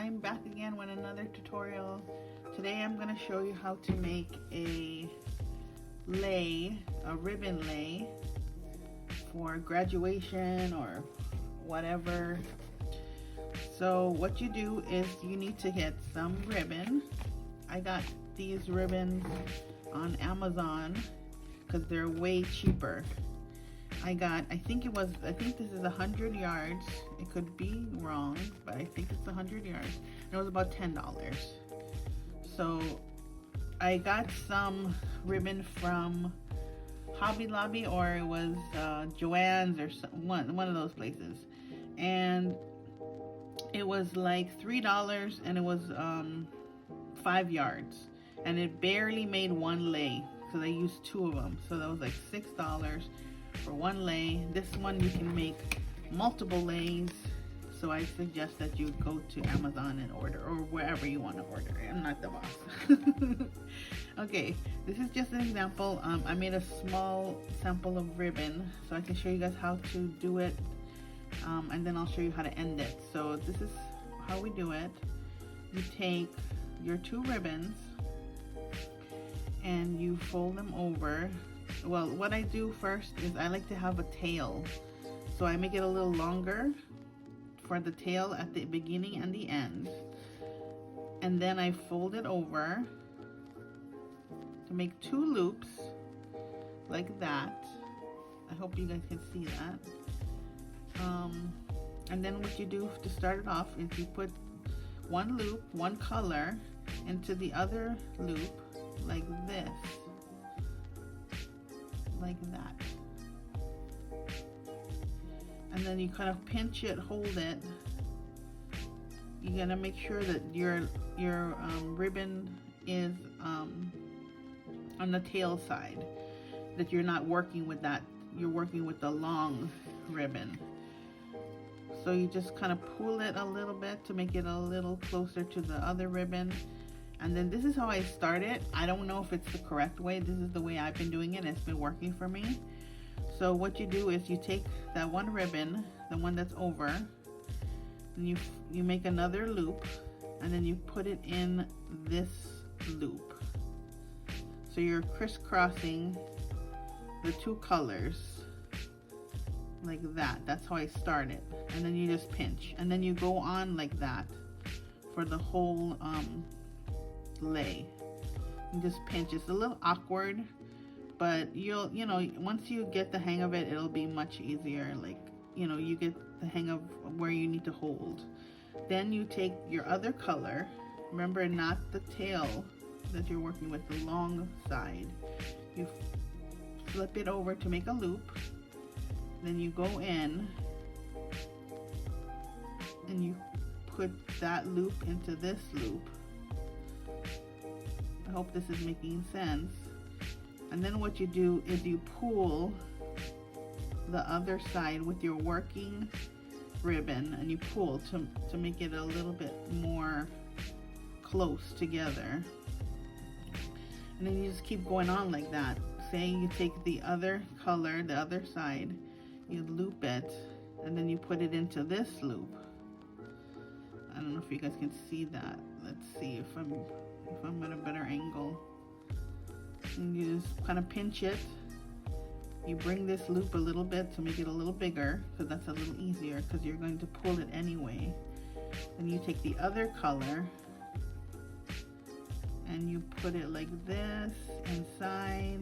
I'm back again with another tutorial. Today I'm going to show you how to make a ribbon lei for graduation or whatever. So what you do is you need to get some ribbon. I got these ribbons on Amazon because they're way cheaper. I think this is 100 yards. It could be wrong, but I think it's 100 yards. And it was about $10. So I got some ribbon from Hobby Lobby, or it was Joann's, or one of those places. And it was like $3, and it was 5 yards. And it barely made one lei, so they used 2 of them. So that was like $6 for one lei. This one you can make multiple leis, so I suggest that you go to Amazon and order, or wherever you want to order. I'm not the boss. Okay, this is just an example. I made a small sample of ribbon so I can show you guys how to do it, and then I'll show you how to end it. So this is how we do it. You take your 2 ribbons and you fold them over. Well, what I do first is I like to have a tail, so I make it a little longer for the tail at the beginning and the end, and then I fold it over to make 2 loops like that. I hope you guys can see that. And then what you do to start it off is you put one loop, one color, into the other loop like this, like that, and then you kind of pinch it, hold it. You're gonna make sure that your ribbon is on the tail side, that you're not working with that, you're working with the long ribbon. So you just kind of pull it a little bit to make it a little closer to the other ribbon. And then this is how I start it. I don't know if it's the correct way. This is the way I've been doing it. It's been working for me. So what you do is you take that one ribbon, the one that's over, and you make another loop, and then you put it in this loop. So you're crisscrossing the 2 colors like that. That's how I start it. And then you just pinch, and then you go on like that for the whole lei. You just pinch. It's a little awkward, but you know, once you get the hang of it, it'll be much easier. Like, you know, you get the hang of where you need to hold. Then you take your other color. Remember, not the tail that you're working with, the long side. You flip it over to make a loop. Then you go in and you put that loop into this loop. I hope this is making sense. And then what you do is you pull the other side with your working ribbon, and you pull to make it a little bit more close together. And then you just keep going on like that. Say you take the other color, the other side, you loop it, and then you put it into this loop. I don't know if you guys can see that. Let's see if I'm at a better angle. And you just kind of pinch it. You bring this loop a little bit to make it a little bigger, because that's a little easier, because you're going to pull it anyway. And you take the other color and you put it like this inside.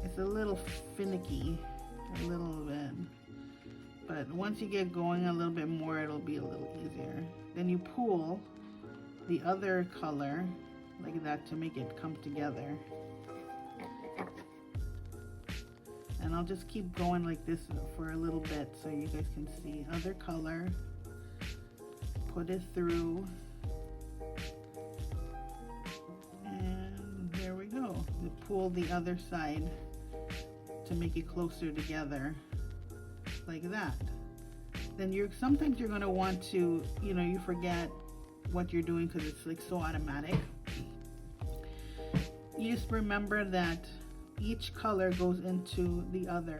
It's a little finicky, a little bit, but once you get going a little bit more, it'll be a little easier. Then you pull the other color like that to make it come together. And I'll just keep going like this for a little bit so you guys can see. Other color, put it through, and there we go. You pull the other side to make it closer together like that. Then sometimes you're going to want to, you know, you forget what you're doing because it's like so automatic. You just remember that each color goes into the other.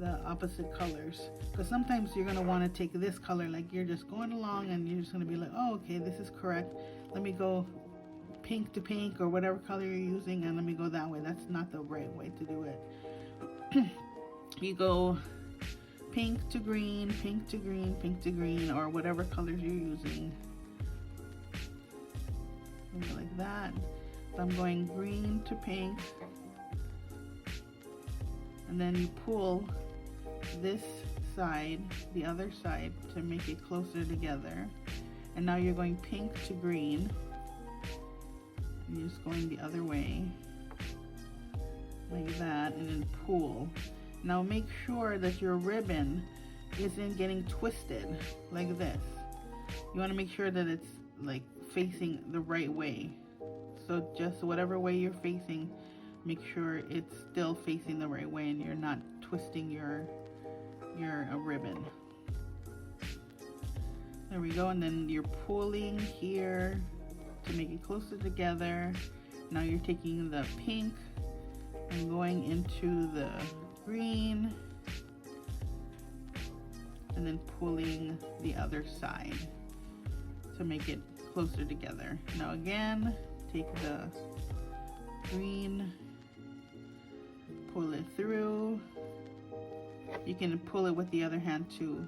the opposite colors, because sometimes you're going to want to take this color, like you're just going along and you're just going to be like, oh, okay, this is correct, let me go pink to pink or whatever color you're using, and let me go that way. That's not the right way to do it. You go pink to green, pink to green, pink to green, or whatever colors you're using, like that. So I'm going green to pink, and then you pull this side, the other side, to make it closer together. And now you're going pink to green. You're just going the other way, like that, and then pull. Now make sure that your ribbon isn't getting twisted like this. You want to make sure that it's like facing the right way. So just whatever way you're facing, make sure it's still facing the right way and you're not twisting your ribbon. There we go, and then you're pulling here to make it closer together. Now you're taking the pink and going into the green and then pulling the other side to make it closer together. Now again, take the green, pull it through. You can pull it with the other hand too,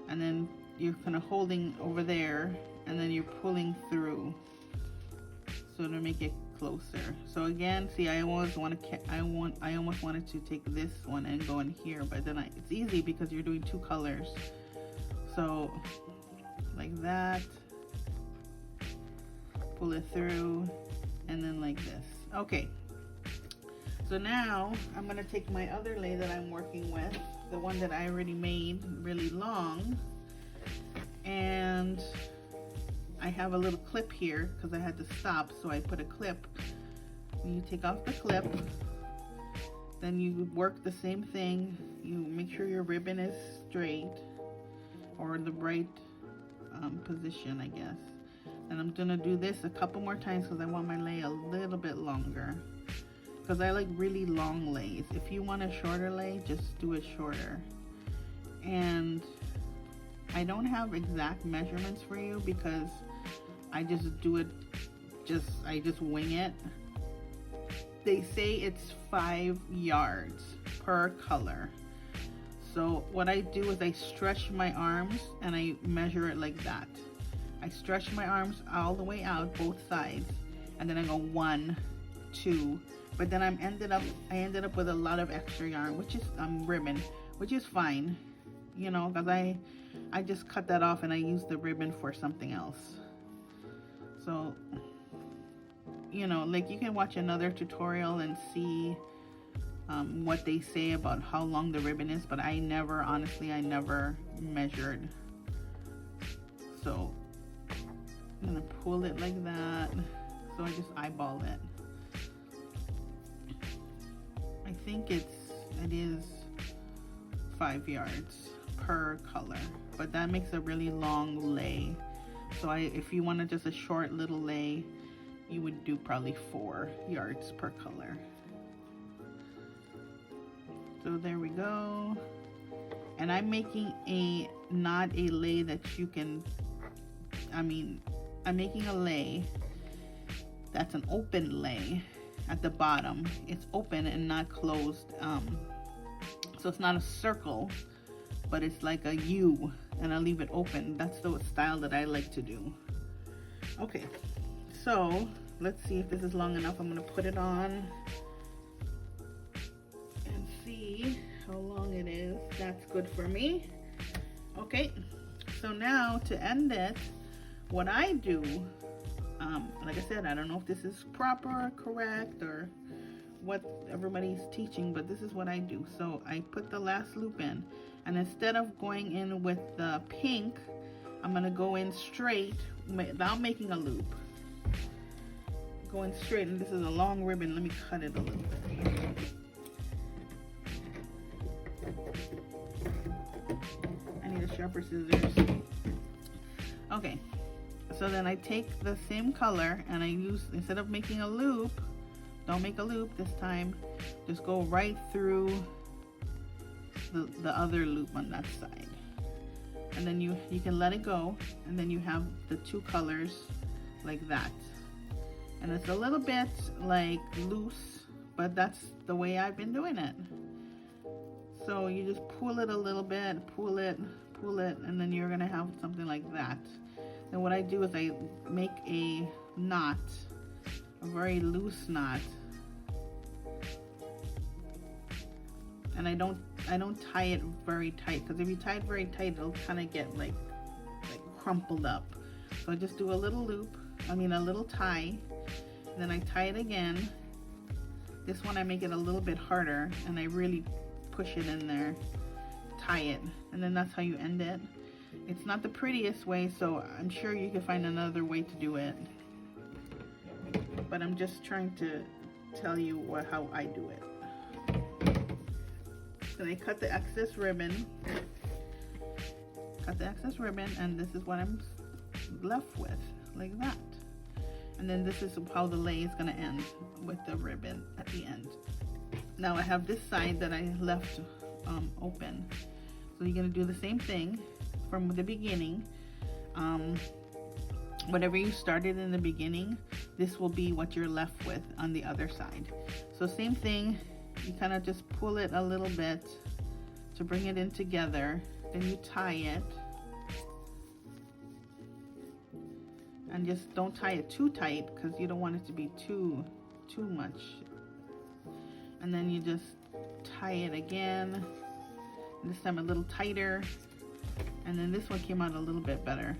and then you're kind of holding over there and then you're pulling through so to make it closer. So again, see, I almost wanted to take this one and go in here, but then it's easy because you're doing two colors. So like that, pull it through, and then like this. Okay, so now I'm gonna take my other lei that I'm working with, the one that I already made really long, and I have a little clip here because I had to stop, so I put a clip. When you take off the clip, then you work the same thing. You make sure your ribbon is straight, or the right position, I guess. And I'm gonna do this a couple more times because I want my lei a little bit longer, because I like really long leis. If you want a shorter lei, just do it shorter. And I don't have exact measurements for you because I just do it, I just wing it. They say it's 5 yards per color. So what I do is I stretch my arms and I measure it like that. I stretch my arms all the way out, both sides, and then I go 1, 2. But then I ended up with a lot of extra yarn, which is ribbon, which is fine, you know, because I just cut that off and I use the ribbon for something else. So, you know, like you can watch another tutorial and see what they say about how long the ribbon is, but honestly, I never measured. So I'm gonna pull it like that. So I just eyeball it. I think it is 5 yards per color, but that makes a really long lei. So if you wanted just a short little lei, you would do probably 4 yards per color. So there we go. And I'm making not a lei that you can, I'm making a lei that's an open lei at the bottom. It's open and not closed. So it's not a circle, but it's like a U, and I leave it open. That's the style that I like to do. Okay, so let's see if this is long enough. I'm gonna put it on and see how long it is. That's good for me. Okay, so now to end it, what I do, like I said, I don't know if this is proper or correct or what everybody's teaching, but this is what I do. So I put the last loop in, and instead of going in with the pink, I'm gonna go in straight without making a loop. Going straight, and this is a long ribbon. Let me cut it a little bit. I need a sharper scissors. Okay, so then I take the same color and I use, instead of making a loop, don't make a loop this time, just go right through the other loop on that side. And then you can let it go, and then you have the two colors like that. And it's a little bit like loose, but that's the way I've been doing it. So you just pull it a little bit, pull it, and then you're gonna have something like that. And what I do is I make a knot, a very loose knot, and I don't tie it very tight, because if you tie it very tight, it'll kind of get like crumpled up. So I just do a little loop, a little tie, and then I tie it again. This one I make it a little bit harder, and I really push it in there, tie it, and then that's how you end it. It's not the prettiest way, so I'm sure you can find another way to do it, but I'm just trying to tell you how I do it. So I cut the excess ribbon, and this is what I'm left with, like that. And then this is how the lei is going to end, with the ribbon at the end. Now I have this side that I left open, so you're going to do the same thing from the beginning. Whatever you started in the beginning, this will be what you're left with on the other side. So same thing, you kind of just pull it a little bit to bring it in together, then you tie it, and just don't tie it too tight, because you don't want it to be too much. And then you just tie it again, this time a little tighter, and then this one came out a little bit better.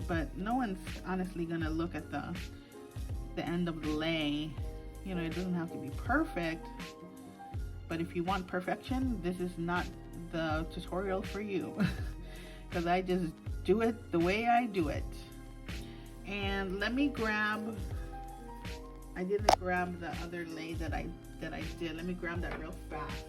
But no one's honestly gonna look at the end of the lei. You know, it doesn't have to be perfect, but if you want perfection, this is not the tutorial for you, because I just do it the way I do it. And let me grab, I didn't grab the other lei that I did. Let me grab that real fast.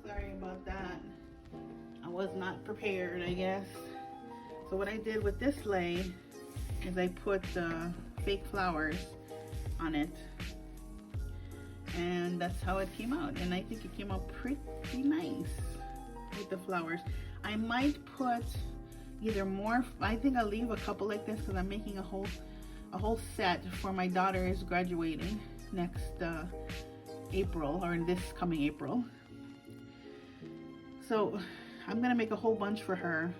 Sorry about that. I was not prepared, I guess. So what I did with this lei is I put fake flowers on it, and that's how it came out. And I think it came out pretty nice with the flowers. I might put either more, I think I'll leave a couple like this, because I'm making a whole set for my daughter is graduating next April, or in this coming April. So I'm gonna make a whole bunch for her.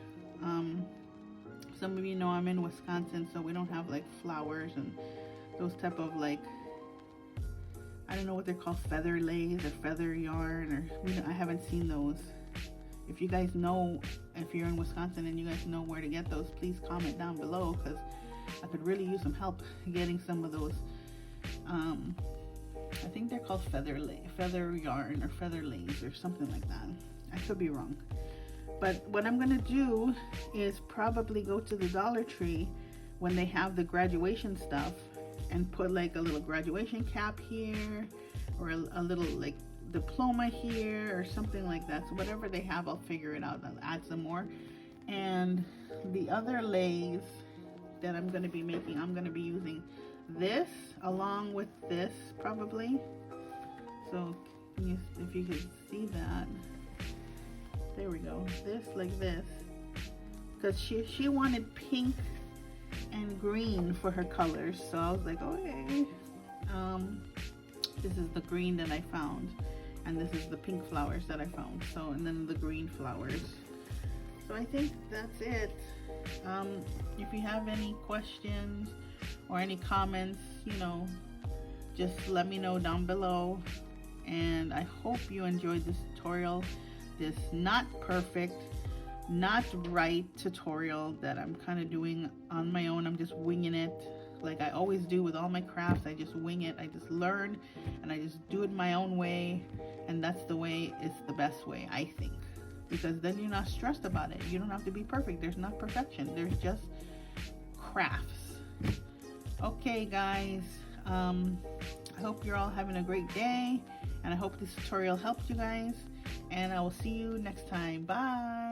Some of you know I'm in Wisconsin, so we don't have like flowers and those type of, like, I don't know what they're called, feather leis or feather yarn, or I haven't seen those. If you guys know, if you're in Wisconsin and you guys know where to get those, please comment down below, because I could really use some help getting some of those. I think they're called feather yarn or feather leis or something like that. I could be wrong. But what I'm gonna do is probably go to the Dollar Tree when they have the graduation stuff and put like a little graduation cap here, or a little like diploma here, or something like that. So whatever they have, I'll figure it out. I'll add some more. And the other leis that I'm gonna be making, I'm gonna be using this along with this probably. So if you could see that. There we go. This, like this, because she wanted pink and green for her colors, so I was like, okay. This is the green that I found, and this is the pink flowers that I found. So, and then the green flowers. So I think that's it. If you have any questions or any comments, you know, just let me know down below. And I hope you enjoyed this tutorial. This not perfect, not right tutorial that I'm kind of doing on my own. I'm just winging it like I always do with all my crafts. I just wing it. I just learn and I just do it my own way, and that's the way, it's the best way, I think, because then you're not stressed about it. You don't have to be perfect. There's not perfection. There's just crafts. Okay guys, I hope you're all having a great day, and I hope this tutorial helped you guys. and I will see you next time. Bye.